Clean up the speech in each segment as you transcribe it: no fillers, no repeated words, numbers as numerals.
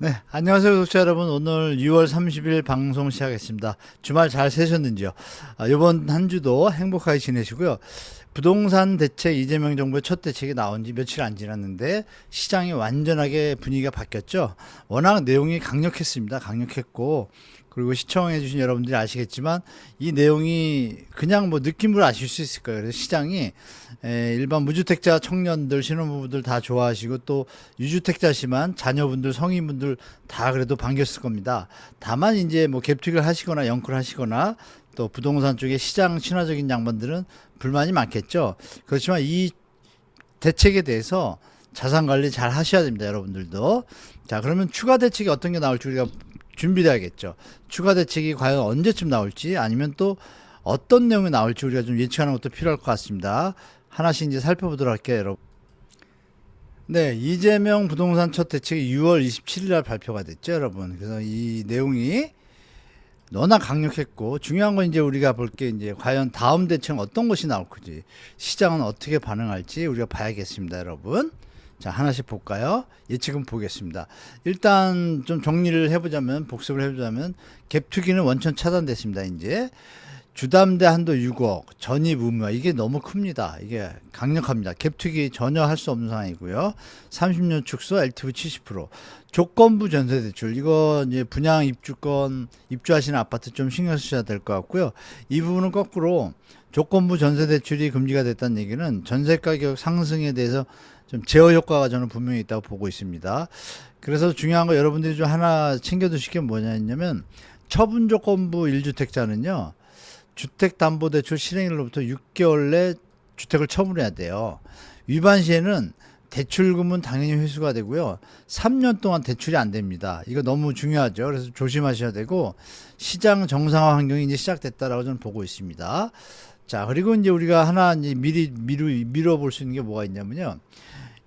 네, 안녕하세요, 구독자 여러분. 오늘 6월 30일 방송 시작했습니다. 주말 잘 새셨는지요? 이번 한 주도 행복하게 지내시고요. 부동산 대책 이재명 정부의 첫 대책이 나온 지 며칠 안 지났는데 시장이 완전하게 분위기가 바뀌었죠. 워낙 내용이 강력했습니다. 강력했고, 그리고 시청해 주신 여러분들이 아시겠지만 이 내용이 그냥 뭐 느낌으로 아실 수 있을 거예요. 그래서 시장이 일반 무주택자 청년들 신혼부부들 다 좋아하시고 또 유주택자시만 자녀분들 성인분들 다 그래도 반겼을 겁니다. 다만 이제 뭐 갭투기를 하시거나 영끌 하시거나 또 부동산 쪽에 시장 친화적인 양반들은 불만이 많겠죠. 그렇지만 이 대책에 대해서 자산 관리 잘 하셔야 됩니다, 여러분들도. 자, 그러면 추가 대책이 어떤 게 나올지 우리가 준비해야겠죠. 추가 대책이 과연 언제쯤 나올지 아니면 또 어떤 내용이 나올지 우리가 좀 예측하는 것도 필요할 것 같습니다. 하나씩 이제 살펴보도록 할게요, 여러분. 네, 이재명 부동산 첫 대책이 6월 27일 날 발표가 됐죠, 여러분. 그래서 이 내용이 너나 강력했고 중요한 건 이제 우리가 볼 게 이제 과연 다음 대책은 어떤 것이 나올 건지 시장은 어떻게 반응할지 우리가 봐야겠습니다, 여러분. 자, 하나씩 볼까요? 예측은 보겠습니다. 일단 좀 정리를 해보자면, 복습을 해보자면, 갭투기는 원천 차단됐습니다, 이제. 주담대 한도 6억, 전입 의무화, 이게 너무 큽니다. 이게 강력합니다. 갭투기 전혀 할 수 없는 상황이고요. 30년 축소, LTV 70%. 조건부 전세대출, 이거 이제 분양 입주권, 입주하시는 아파트 좀 신경 쓰셔야 될 것 같고요. 이 부분은 거꾸로 조건부 전세대출이 금지가 됐다는 얘기는 전세 가격 상승에 대해서 좀 제어 효과가 저는 분명히 있다고 보고 있습니다. 그래서 중요한 거 여러분들이 좀 하나 챙겨두실 게 뭐냐면 처분 조건부 1주택자는요. 주택담보대출 실행일로부터 6개월 내 주택을 처분해야 돼요. 위반 시에는 대출금은 당연히 회수가 되고요. 3년 동안 대출이 안 됩니다. 이거 너무 중요하죠. 그래서 조심하셔야 되고 시장 정상화 환경이 이제 시작됐다라고 저는 보고 있습니다. 자, 그리고 이제 우리가 하나 이제 미리 미뤄볼 수 있는 게 뭐가 있냐면요.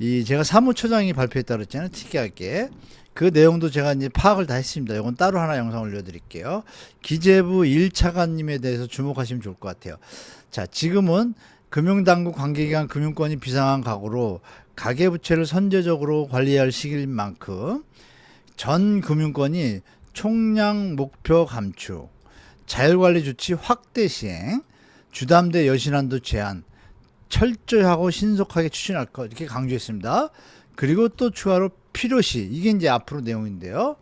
이 제가 사무처장이 발표했다 그랬잖아요. 특이하게. 그 내용도 제가 이제 파악을 다 했습니다. 이건 따로 하나 영상 올려드릴게요. 기재부 1차관님에 대해서 주목하시면 좋을 것 같아요. 자, 지금은 금융당국 관계기관 금융권이 비상한 각오로 가계부채를 선제적으로 관리할 시기인 만큼 전 금융권이 총량 목표 감축, 자율관리 조치 확대 시행, 주담대 여신한도 제한, 철저히 하고 신속하게 추진할 것 이렇게 강조했습니다. 그리고 또 추가로 필요시 이게 이제 앞으로 내용인데요.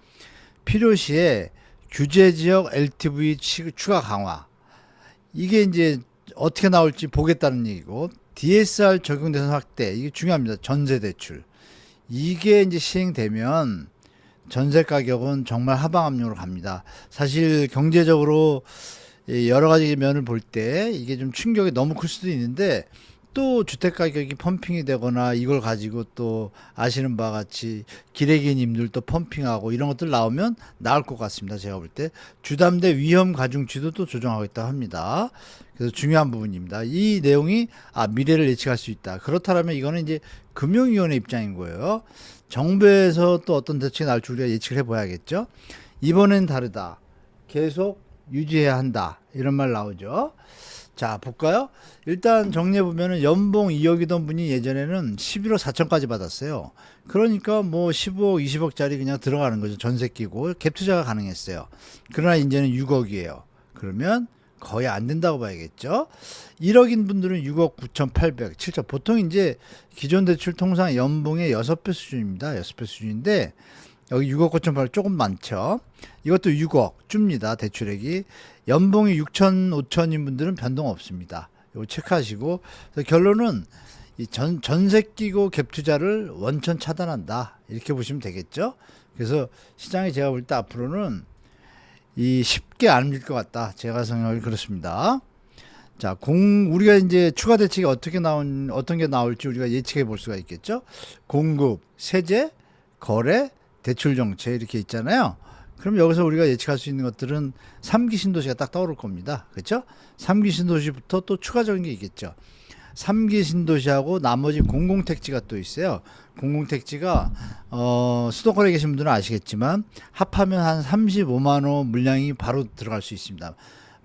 필요시에 규제지역 LTV 추가 강화 이게 이제 어떻게 나올지 보겠다는 얘기고 DSR 적용 대상 확대 이게 중요합니다. 전세 대출 이게 이제 시행되면 전세 가격은 정말 하방 압력으로 갑니다. 사실 경제적으로 여러 가지 면을 볼 때 이게 좀 충격이 너무 클 수도 있는데 또 주택 가격이 펌핑이 되거나 이걸 가지고 또 아시는 바와 같이 기레기님들도 펌핑하고 이런 것들 나오면 나을 것 같습니다. 제가 볼 때 주담대 위험 가중치도 또 조정하겠다 합니다. 그래서 중요한 부분입니다. 이 내용이 미래를 예측할 수 있다. 그렇다면 이거는 이제 금융위원회 입장인 거예요. 정부에서 또 어떤 대책이 나올지 우리가 예측을 해봐야겠죠. 이번엔 다르다. 계속 유지해야 한다. 이런 말 나오죠. 자, 볼까요? 일단 정리해보면은 연봉 2억이던 분이 예전에는 11억 4천까지 받았어요. 그러니까 뭐 15억, 20억짜리 그냥 들어가는 거죠. 전세 끼고 갭 투자가 가능했어요. 그러나 이제는 6억이에요. 그러면 거의 안 된다고 봐야겠죠. 1억인 분들은 6억 9,800, 7천. 보통 이제 기존 대출 통상 연봉의 6배 수준입니다. 6배 수준인데 여기 6억 9,800 조금 많죠. 이것도 6억 줍니다. 대출액이. 연봉이 6천, 5천인 분들은 변동 없습니다. 이거 체크하시고. 그래서 결론은 이 전세 끼고 갭 투자를 원천 차단한다. 이렇게 보시면 되겠죠. 그래서 시장이 제가 볼 때 앞으로는 이 쉽게 안 밀 것 같다. 제가 생각을 그렇습니다. 자, 우리가 이제 추가 대책이 어떤 게 나올지 우리가 예측해 볼 수가 있겠죠. 공급, 세제, 거래, 대출 정책 이렇게 있잖아요. 그럼 여기서 우리가 예측할 수 있는 것들은 3기 신도시가 딱 떠오를 겁니다. 그렇죠? 3기 신도시부터 또 추가적인 게 있겠죠. 3기 신도시하고 나머지 공공택지가 또 있어요. 공공택지가 수도권에 계신 분들은 아시겠지만 합하면 한 35만 원 물량이 바로 들어갈 수 있습니다.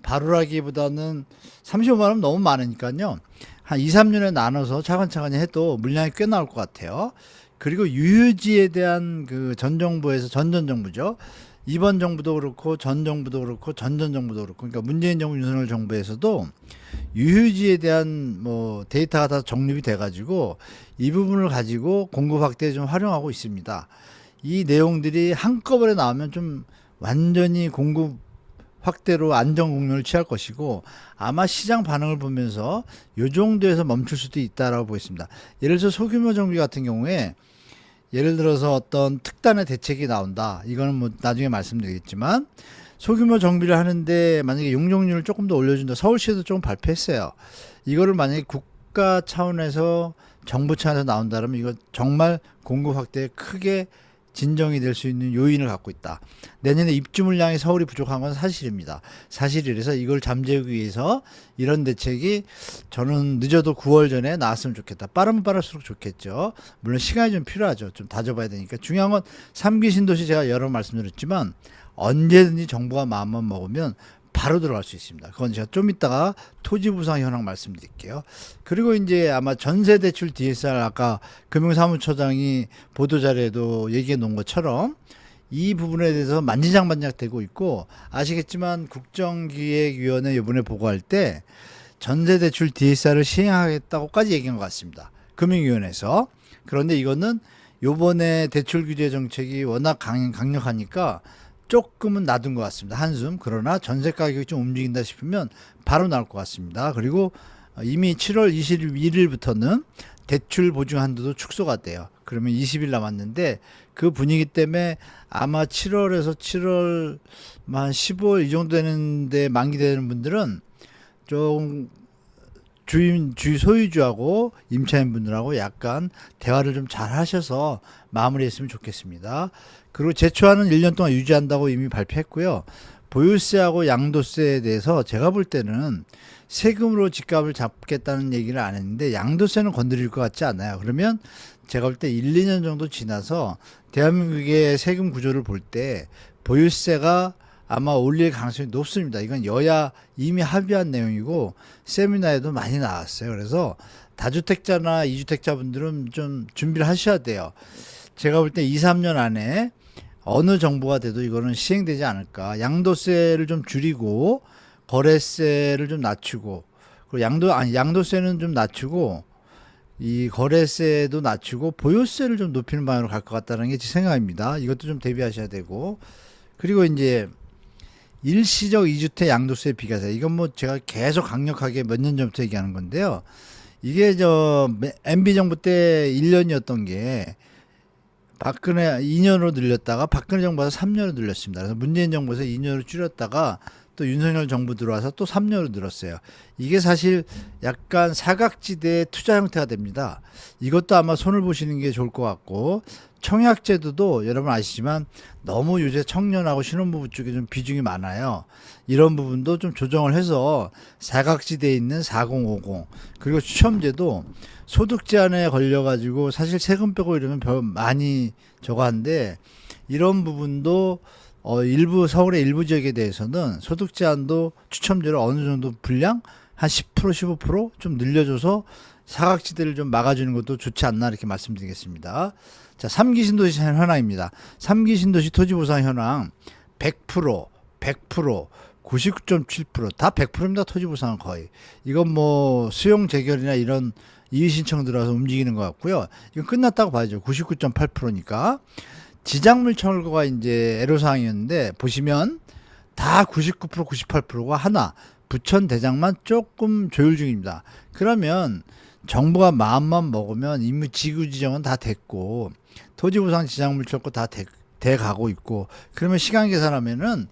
바로라기보다는 35만 원 너무 많으니까요. 한 2, 3년에 나눠서 차근차근히 해도 물량이 꽤 나올 것 같아요. 그리고 유휴지에 대한 그 전 정부에서 전전 정부죠. 이번 정부도 그렇고 전 정부도 그렇고 전전 정부도 그렇고 그러니까 문재인 정부 윤석열 정부에서도 유휴지에 대한 뭐 데이터가 다 정립이 돼 가지고 이 부분을 가지고 공급 확대에 좀 활용하고 있습니다. 이 내용들이 한꺼번에 나오면 좀 완전히 공급 확대로 안정 국면을 취할 것이고 아마 시장 반응을 보면서 요 정도에서 멈출 수도 있다라고 보겠습니다. 예를 들어서 소규모 정비 같은 경우에 예를 들어서 어떤 특단의 대책이 나온다. 이거는 뭐 나중에 말씀드리겠지만 소규모 정비를 하는데 만약에 용적률을 조금 더 올려준다. 서울시에도 조금 발표했어요. 이거를 만약에 국가 차원에서 정부 차원에서 나온다면 이거 정말 공급 확대에 크게 진정이 될 수 있는 요인을 갖고 있다. 내년에 입주 물량이 서울이 부족한 건 사실입니다. 사실이라서 이걸 잠재우기 위해서 이런 대책이 저는 늦어도 9월 전에 나왔으면 좋겠다. 빠르면 빠를수록 좋겠죠. 물론 시간이 좀 필요하죠. 좀 다져봐야 되니까. 중요한 건 3기 신도시 제가 여러 번 말씀드렸지만 언제든지 정부가 마음만 먹으면 바로 들어갈 수 있습니다. 그건 제가 좀 이따가 토지 부상 현황 말씀드릴게요. 그리고 이제 아마 전세 대출 DSR 아까 금융사무처장이 보도자료에도 얘기해 놓은 것처럼 이 부분에 대해서 만지작만지작 되고 있고 아시겠지만 국정기획위원회 이번에 보고할 때 전세 대출 DSR을 시행하겠다고까지 얘기한 것 같습니다. 금융위원회에서. 그런데 이거는 요번에 대출 규제 정책이 워낙 강력하니까 조금은 놔둔 것 같습니다. 한숨. 그러나 전세 가격이 좀 움직인다 싶으면 바로 나올 것 같습니다. 그리고 이미 7월 21일부터는 대출 보증 한도도 축소가 돼요. 그러면 20일 남았는데 그 분위기 때문에 아마 7월에서 7월 한 15일 이 정도 되는데 만기되는 분들은 좀 소유주하고 임차인분들하고 약간 대화를 좀 잘 하셔서 마무리했으면 좋겠습니다. 그리고 제초하는 1년 동안 유지한다고 이미 발표했고요. 보유세하고 양도세에 대해서 제가 볼 때는 세금으로 집값을 잡겠다는 얘기를 안 했는데 양도세는 건드릴 것 같지 않아요. 그러면 제가 볼 때 1, 2년 정도 지나서 대한민국의 세금 구조를 볼 때 보유세가 아마 올릴 가능성이 높습니다. 이건 여야 이미 합의한 내용이고 세미나에도 많이 나왔어요. 그래서 다주택자나 이주택자분들은 좀 준비를 하셔야 돼요. 제가 볼 때 2, 3년 안에 어느 정부가 돼도 이거는 시행되지 않을까. 양도세를 좀 줄이고 거래세를 좀 낮추고 그리고 양도세는 좀 낮추고 이 거래세도 낮추고 보유세를 좀 높이는 방향으로 갈 것 같다는 게 제 생각입니다. 이것도 좀 대비하셔야 되고 그리고 이제 일시적 2주택 양도세 비과세 이건 뭐 제가 계속 강력하게 몇 년 전부터 얘기하는 건데요. 이게 MB 정부 때 1년이었던 게 박근혜 2년으로 늘렸다가 박근혜 정부에서 3년으로 늘렸습니다. 그래서 문재인 정부에서 2년으로 줄였다가 또 윤석열 정부 들어와서 또 3년으로 늘었어요. 이게 사실 약간 사각지대의 투자 형태가 됩니다. 이것도 아마 손을 보시는 게 좋을 것 같고 청약제도도 여러분 아시지만 너무 요새 청년하고 신혼부부 쪽에 좀 비중이 많아요. 이런 부분도 좀 조정을 해서 사각지대에 있는 4050 그리고 추첨제도 소득 제한에 걸려가지고 사실 세금 빼고 이러면 별 많이 저거 한데 이런 부분도 일부 서울의 일부 지역에 대해서는 소득 제한도 추첨제로 어느 정도 분량 한 10% 15%좀 늘려줘서 사각지대를 좀 막아주는 것도 좋지 않나 이렇게 말씀드리겠습니다. 자, 3기 신도시 현황입니다. 3기 신도시 토지 보상 현황 100%, 100%, 99.7%다 100%입니다. 토지 보상은 거의. 이건 뭐 수용 재결이나 이런 이의 신청 들어와서 움직이는 것 같고요. 이건 끝났다고 봐야죠. 99.8%니까. 지작물 철거가 이제 애로사항이었는데 보시면 다 99%, 98%가 하나. 부천 대장만 조금 조율 중입니다. 그러면 정부가 마음만 먹으면 이미 지구 지정은 다 됐고 토지보상 지작물 철거 다 돼 가고 있고 그러면 시간 계산하면은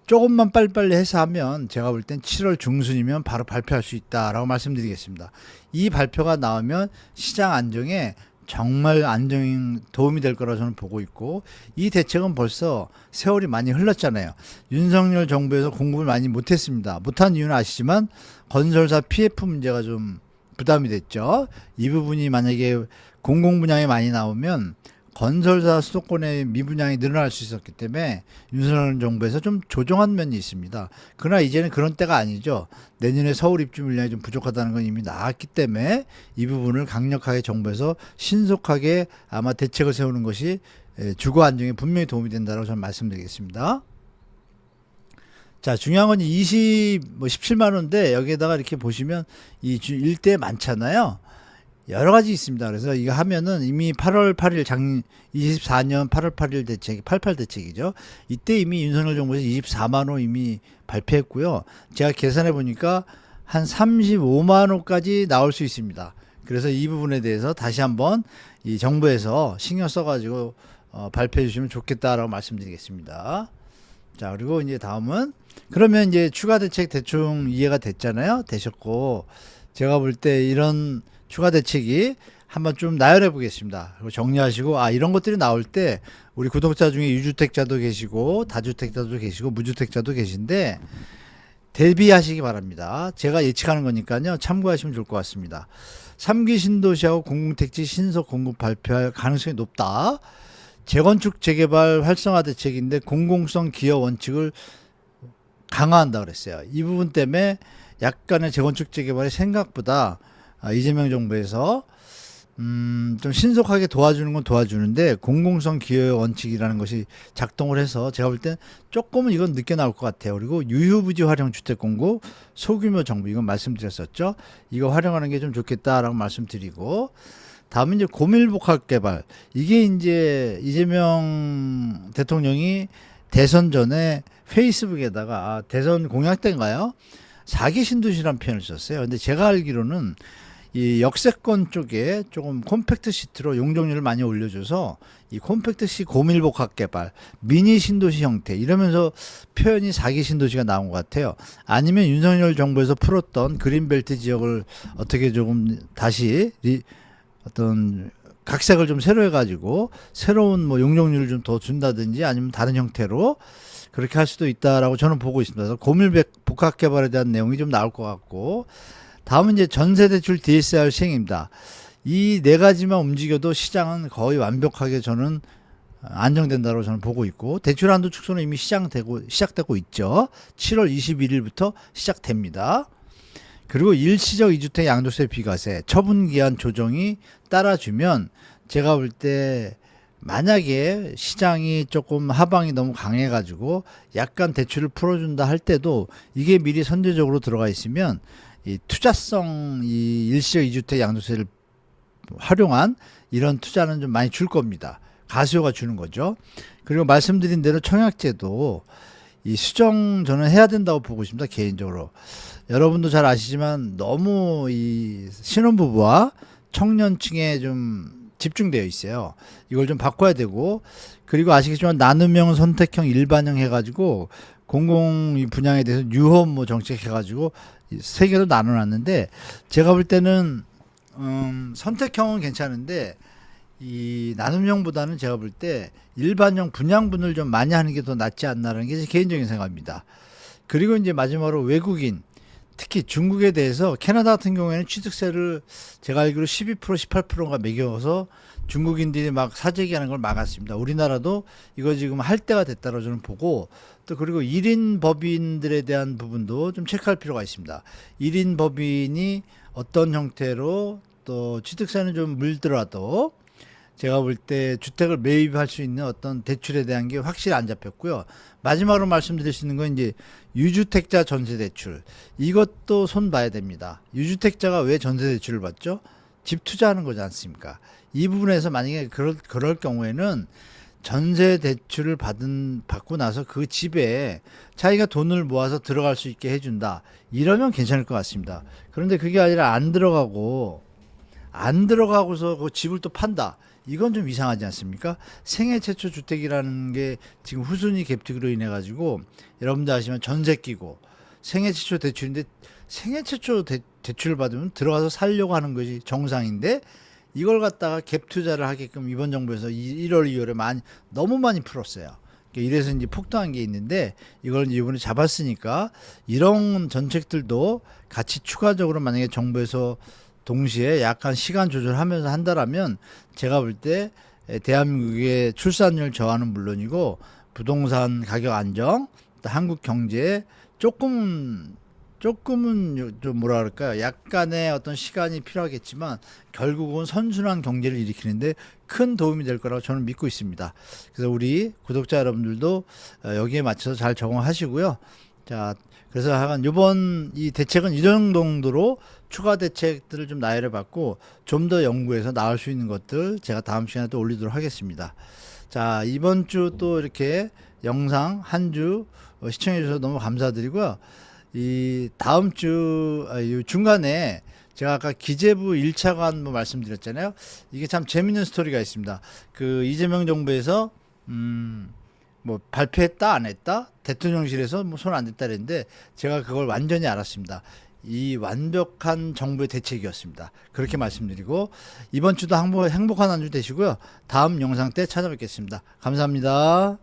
조금만 빨리빨리 해서 하면 제가 볼 땐 7월 중순이면 바로 발표할 수 있다라고 말씀드리겠습니다. 이 발표가 나오면 시장 안정에 정말 안정에 도움이 될 거라고 저는 보고 있고 이 대책은 벌써 세월이 많이 흘렀잖아요. 윤석열 정부에서 공급을 많이 못했습니다. 못한 이유는 아시지만 건설사 PF 문제가 좀 부담이 됐죠. 이 부분이 만약에 공공 분양이 많이 나오면 건설사 수도권의 미분양이 늘어날 수 있었기 때문에 윤석열 정부에서 좀 조정한 면이 있습니다. 그러나 이제는 그런 때가 아니죠. 내년에 서울 입주 물량이 좀 부족하다는 건 이미 나왔기 때문에 이 부분을 강력하게 정부에서 신속하게 아마 대책을 세우는 것이 주거 안정에 분명히 도움이 된다고 저는 말씀드리겠습니다. 자, 중요한 건 17만 원인데 여기에다가 이렇게 보시면 이 일대 많잖아요. 여러 가지 있습니다. 그래서 이거 하면은 이미 8월 8일 24년 8월 8일 대책, 88 대책이죠. 이때 이미 윤석열 정부에서 24만 원 이미 발표했고요. 제가 계산해 보니까 한 35만 원까지 나올 수 있습니다. 그래서 이 부분에 대해서 다시 한번 이 정부에서 신경 써가지고 발표해 주시면 좋겠다라고 말씀드리겠습니다. 자, 그리고 이제 다음은 그러면 이제 추가 대책 대충 이해가 됐잖아요. 되셨고 제가 볼 때 이런 추가 대책이 한번 좀 나열해 보겠습니다. 그리고 정리하시고 이런 것들이 나올 때 우리 구독자 중에 유주택자도 계시고 다주택자도 계시고 무주택자도 계신데 대비하시기 바랍니다. 제가 예측하는 거니까요. 참고하시면 좋을 것 같습니다. 3기 신도시하고 공공택지 신속 공급 발표할 가능성이 높다. 재건축 재개발 활성화 대책인데 공공성 기여 원칙을 강화한다 그랬어요. 이 부분 때문에 약간의 재건축 재개발이 생각보다 이재명 정부에서 좀 신속하게 도와주는 건 도와주는데 공공성 기여 원칙이라는 것이 작동을 해서 제가 볼 땐 조금은 이건 늦게 나올 것 같아요. 그리고 유휴부지 활용 주택 공급 소규모 정부 이건 말씀드렸었죠. 이거 활용하는 게 좀 좋겠다라고 말씀드리고 다음은 이제 고밀복합 개발 이게 이제 이재명 대통령이 대선 전에 페이스북에다가 대선 공약 때인가요? 4기 신도시라는 표현을 썼어요. 근데 제가 알기로는 이 역세권 쪽에 조금 콤팩트 시트로 용적률을 많이 올려줘서 이 콤팩트 시 고밀복합 개발, 미니 신도시 형태 이러면서 표현이 4기 신도시가 나온 것 같아요. 아니면 윤석열 정부에서 풀었던 그린벨트 지역을 어떻게 조금 다시 어떤 각색을 좀 새로 해가지고 새로운 뭐 용적률을 좀 더 준다든지 아니면 다른 형태로 그렇게 할 수도 있다라고 저는 보고 있습니다. 그래서 고밀복합 개발에 대한 내용이 좀 나올 것 같고 다음은 이제 전세대출 DSR 시행입니다. 이 네 가지만 움직여도 시장은 거의 완벽하게 저는 안정된다고 저는 보고 있고 대출 한도 축소는 이미 시작되고 있죠. 7월 21일부터 시작됩니다. 그리고 일시적 이주택 양도세 비과세 처분기한 조정이 따라주면 제가 볼 때 만약에 시장이 조금 하방이 너무 강해가지고 약간 대출을 풀어준다 할 때도 이게 미리 선제적으로 들어가 있으면 이 투자성 이 일시적 이주택 양도세를 활용한 이런 투자는 좀 많이 줄 겁니다. 가수요가 주는 거죠. 그리고 말씀드린 대로 청약제도 이 수정 저는 해야 된다고 보고 있습니다. 개인적으로. 여러분도 잘 아시지만 너무 이 신혼부부와 청년층에 좀 집중되어 있어요. 이걸 좀 바꿔야 되고 그리고 아시겠지만 나눔형 선택형 일반형 해가지고 공공 분양에 대해서 유홈 뭐 정책 해가지고 세 개로 나눠놨는데 제가 볼 때는 선택형은 괜찮은데 이 나눔형보다는 제가 볼 때 일반형 분양분을 좀 많이 하는 게 더 낫지 않나라는 게 제 개인적인 생각입니다. 그리고 이제 마지막으로 외국인 특히 중국에 대해서 캐나다 같은 경우에는 취득세를 제가 알기로 12% 18%가 매겨서 중국인들이 막 사재기하는 걸 막았습니다. 우리나라도 이거 지금 할 때가 됐다고 저는 보고 또 그리고 1인 법인들에 대한 부분도 좀 체크할 필요가 있습니다. 1인 법인이 어떤 형태로 또 취득세는 좀 물들어도 제가 볼 때 주택을 매입할 수 있는 어떤 대출에 대한 게 확실히 안 잡혔고요. 마지막으로 말씀드릴 수 있는 건 이제 유주택자 전세대출. 이것도 손 봐야 됩니다. 유주택자가 왜 전세대출을 받죠? 집 투자하는 거지 않습니까? 이 부분에서 만약에 그럴 경우에는 전세대출을 받고 나서 그 집에 자기가 돈을 모아서 들어갈 수 있게 해준다. 이러면 괜찮을 것 같습니다. 그런데 그게 아니라 안 들어가고서 그 집을 또 판다. 이건 좀 이상하지 않습니까? 생애 최초 주택이라는 게 지금 후순위 갭투기로 인해 가지고 여러분들 아시면 전세 끼고 생애 최초 대출인데 생애 최초 대출을 받으면 들어가서 살려고 하는 것이 정상인데 이걸 갖다가 갭 투자를 하게끔 이번 정부에서 1월 2월에 너무 많이 풀었어요. 이래서 이제 폭등한 게 있는데 이걸 이번에 잡았으니까 이런 정책들도 같이 추가적으로 만약에 정부에서 동시에 약간 시간 조절하면서 한다라면 제가 볼 때 대한민국의 출산율 저하는 물론이고 부동산 가격 안정, 또 한국 경제에 조금은 좀 뭐라 그럴까요? 약간의 어떤 시간이 필요하겠지만 결국은 선순환 경제를 일으키는데 큰 도움이 될 거라고 저는 믿고 있습니다. 그래서 우리 구독자 여러분들도 여기에 맞춰서 잘 적응하시고요. 자, 그래서 하여간 이번 이 대책은 이런 정도로 추가 대책들을 좀 나열해 봤고 좀 더 연구해서 나올 수 있는 것들 제가 다음 시간에 또 올리도록 하겠습니다. 자, 이번 주 또 이렇게 영상 한 주 시청해 주셔서 너무 감사드리고요. 이 다음 주 이 중간에 제가 아까 기재부 1차관 뭐 말씀드렸잖아요. 이게 참 재밌는 스토리가 있습니다. 그 이재명 정부에서 뭐 발표했다 안 했다 대통령실에서 뭐 손 안 댔다 그랬는데 제가 그걸 완전히 알았습니다. 이 완벽한 정부의 대책이었습니다. 그렇게 말씀드리고 이번 주도 행복한 한 주 되시고요. 다음 영상 때 찾아뵙겠습니다. 감사합니다.